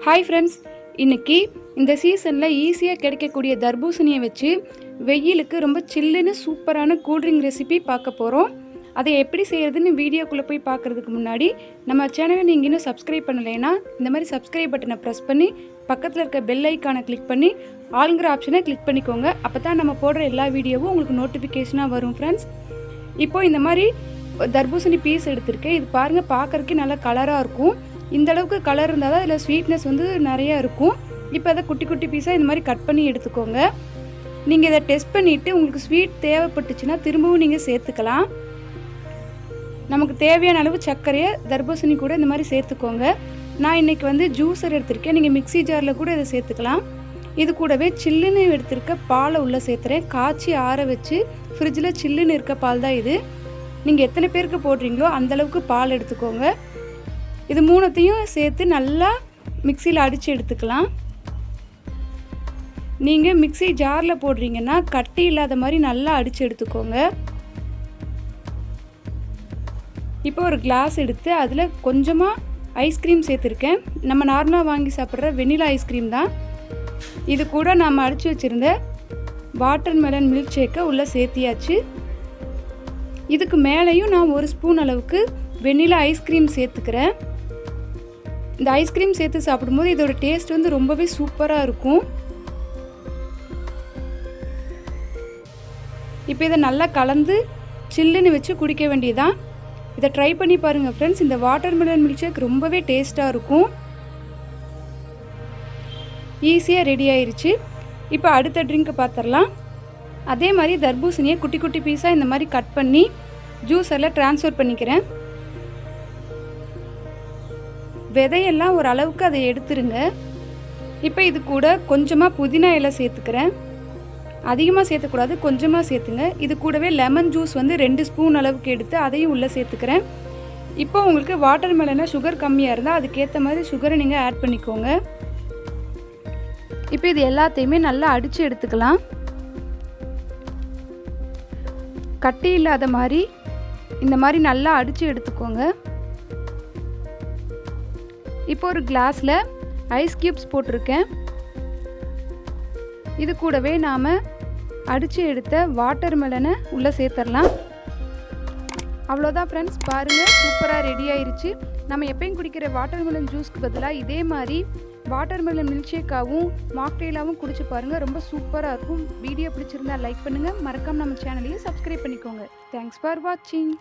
Hi friends, இன்றைக்கி இந்த சீசனில் ஈஸியாக கிடைக்கக்கூடிய தர்பூசணியை வச்சு வெயிலுக்கு ரொம்ப சில்லுன்னு சூப்பரான கூல்ட்ரிங்க் ரெசிபி பார்க்க போகிறோம். அதை எப்படி செய்கிறதுன்னு வீடியோக்குள்ளே போய் பார்க்குறதுக்கு முன்னாடி நம்ம சேனலை நீங்கள் இன்னும் சப்ஸ்கிரைப் பண்ணலைன்னா இந்த மாதிரி சப்ஸ்கிரைப் பட்டனை ப்ரெஸ் பண்ணி பக்கத்தில் இருக்க பெல் ஐக்கானை கிளிக் பண்ணி ஆளுங்கிற ஆப்ஷனை கிளிக் பண்ணிக்கோங்க. அப்போ தான் நம்ம போடுற எல்லா வீடியோவும் உங்களுக்கு நோட்டிஃபிகேஷனாக வரும். ஃப்ரெண்ட்ஸ், இப்போது இந்த மாதிரி தர்பூசணி பீஸ் எடுத்திருக்கேன். இது பாருங்கள், பார்க்குறதுக்கு நல்லா கலராக இருக்கும். இந்த அளவுக்கு கலர் இருந்தால் தான் இதில் ஸ்வீட்னஸ் வந்து நிறையா இருக்கும். இப்போ அதை குட்டி குட்டி பீஸாக இந்த மாதிரி கட் பண்ணி எடுத்துக்கோங்க. நீங்கள் இதை டெஸ்ட் பண்ணிவிட்டு உங்களுக்கு ஸ்வீட் தேவைப்பட்டுச்சுன்னா திரும்பவும் நீங்கள் சேர்த்துக்கலாம். நமக்கு தேவையான அளவு சர்க்கரையை தர்பூசணி கூட இந்த மாதிரி சேர்த்துக்கோங்க. நான் இன்றைக்கி வந்து ஜூஸர் எடுத்திருக்கேன். நீங்கள் மிக்ஸி ஜாரில் கூட இதை சேர்த்துக்கலாம். இது கூடவே சில்லுன்னு எடுத்திருக்க பாலை உள்ளே சேர்த்துறேன். காய்ச்சி ஆற வச்சு ஃப்ரிட்ஜில் சில்லுன்னு இருக்க பால் தான் இது. நீங்கள் எத்தனை பேருக்கு போடுறீங்களோ அந்தளவுக்கு பால் எடுத்துக்கோங்க. இது மூணுத்தையும் சேர்த்து நல்லா மிக்சியில் அடித்து எடுத்துக்கலாம். நீங்கள் மிக்ஸி ஜாரில் போடுறீங்கன்னா கட்டி இல்லாத மாதிரி நல்லா அடித்து எடுத்துக்கோங்க. இப்போ ஒரு கிளாஸ் எடுத்து அதில் கொஞ்சமாக ஐஸ்கிரீம் சேர்த்துருக்கேன். நம்ம நார்மலாக வாங்கி சாப்பிட்ற வெண்ணிலா ஐஸ்கிரீம் தான். இது கூட நம்ம அடித்து வச்சுருந்த வாட்டர்மெலன் மில்க் ஷேக்கை உள்ளே சேர்த்தியாச்சு. இதுக்கு மேலேயும் நான் ஒரு ஸ்பூன் அளவுக்கு வெண்ணிலா ஐஸ்கிரீம் சேர்த்துக்கிறேன். இந்த ஐஸ்கிரீம் சேர்த்து சாப்பிடும்போது இதோட டேஸ்ட் வந்து ரொம்பவே சூப்பராக இருக்கும். இப்போ இதை நல்லா கலந்து சில்லுன்னு வச்சு குடிக்க வேண்டியதான். இதை ட்ரை பண்ணி பாருங்கள் ஃப்ரெண்ட்ஸ். இந்த வாட்டர்மெலன் மில்க் ஷேக் ரொம்பவே டேஸ்ட்டாக இருக்கும். ஈஸியாக ரெடி ஆயிடுச்சு. இப்போ அடுத்த ட்ரிங்க்கை பார்த்துடலாம். அதே மாதிரி தர்பூசணியை குட்டி குட்டி பீஸாக இந்த மாதிரி கட் பண்ணி ஜூஸரில் ட்ரான்ஸ்ஃபர் பண்ணிக்கிறேன். விதையெல்லாம் ஒரு அளவுக்கு அதை எடுத்துருங்க. இப்போ இது கூட கொஞ்சமாக புதினா இலை சேர்த்துக்கிறேன். அதிகமாக சேர்த்துக்கூடாது, கொஞ்சமாக சேர்த்துங்க. இது கூடவே லெமன் ஜூஸ் வந்து 2 ஸ்பூன் அளவுக்கு எடுத்து அதையும் உள்ளே சேர்த்துக்கிறேன். இப்போ உங்களுக்கு வாட்டர்மெலனில் சுகர் கம்மியாக இருந்தால் அதுக்கேற்ற மாதிரி சுகரை நீங்கள் ஆட் பண்ணிக்கோங்க. இப்போ இது எல்லாத்தையுமே நல்லா அடித்து எடுத்துக்கலாம். கட்டி இல்லாத மாதிரி இந்த மாதிரி நல்லா அடித்து எடுத்துக்கோங்க. இப்போ ஒரு கிளாஸில் ஐஸ் க்யூப்ஸ் போட்டிருக்கேன். இது கூடவே நாம் அடித்து எடுத்த வாட்டர்மெலனை உள்ளே சேர்த்துடலாம். அவ்வளோதான் ஃப்ரெண்ட்ஸ், பாருங்கள், சூப்பராக ரெடி ஆயிடுச்சு. நம்ம எப்பயும் குடிக்கிற வாட்டர்மெலன் ஜூஸ்க்கு பதிலாக இதே மாதிரி வாட்டர்மெலன் மில்க் ஷேக்காகவும் மாக்டெயிலாகவும் குடிச்சு பாருங்கள். ரொம்ப சூப்பராக இருக்கும். வீடியோ பிடிச்சிருந்தா லைக் பண்ணுங்கள். மறக்காமல் நம்ம சேனலையும் சப்ஸ்கிரைப் பண்ணிக்கோங்க. தேங்க்ஸ் ஃபார் வாட்சிங்.